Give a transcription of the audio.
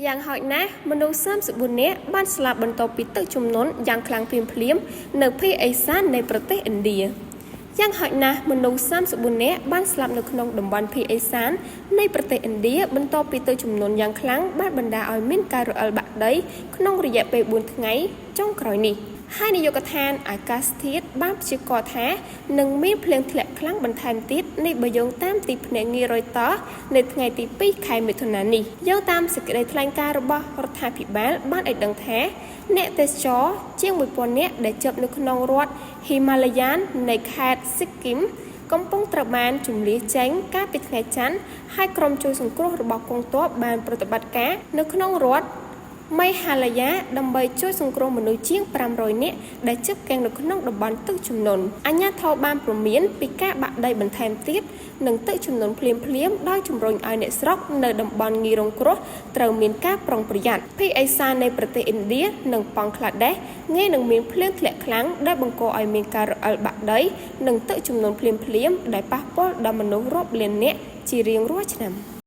Yang hỏi ná,មនុស្ស34នាក់បានស្លាប់បន្ទាប់ពីទឹកជំនន់យ៉ាងខ្លាំងភ្លាមៗនៅភាគឦសាននៃប្រទេសឥណ្ឌាយ៉ាងហោចណាស់មនុស្ស34នាក់បានស្លាប់នៅក្នុងតំបន់ភាគឦសាននៃប្រទេសឥណ្ឌាបន្ទាប់ពីទឹកជំនន់យ៉ាងខ្លាំងបានបណ្ដាលឲ្យមានការរអិលបាក់ដីក្នុងរយៈពេល4ថ្ងៃចុងក្រោយនេះហើយនាយកដ្ឋានអាកាសធាតុបានព្យាករណ៍ថានឹងមានភ្លៀងធ្លាក់ខ្លាំងបន្ថែមទៀតនេះបើយោងតាមទីភ្នាក់ងារ Reuters នៅថ្ងៃទី2ខែមិថុនានេះយោងតាមសេចក្តីថ្លែងការណ៍របស់រដ្ឋាភិបាលបានឲ្យដឹងថាអ្នកទេសចរជាង 1000 នាក់ដែលជាប់នៅក្នុងរដ្ឋ Himalayan នៃខេត្ត Sikkim កំពុងត្រូវបានជម្លៀសចេញកាលពីថ្ងៃច័ន្ទហើយក្រុមជួយសង្គ្រោះរបស់កងទ័ពបានប្រតិបត្តិការនៅក្នុងរដ្ឋមេហាឡាយ៉ាដើម្បីជួយសង្គ្រោះមនុស្សជាង500នាក់ដែលជិះកៀងនៅក្នុងតំបន់ទឹកជំនន់អាជ្ញាធរបានព្រមានពីការបាក់ដីបន្ថែមទៀតនិងទឹកជំនន់ភ្លាមដោយជំរុញឲ្យអ្នកស្រុកនៅតំបន់ងាយរងគ្រោះត្រូវមានការប្រុងប្រយ័ត្នភាគឦសាននៃប្រទេសឥណ្ឌានិងបង់ក្លាដេសងាយនឹងមានភ្លៀងធ្លាក់ខ្លាំងដែលបង្កឲ្យមានការរអិលបាក់ដីនិងទឹកជំនន់ភ្លាមដែលប៉ះពាល់ដល់មនុស្សរាប់លាននាក់ជារៀងរាល់ឆ្នាំ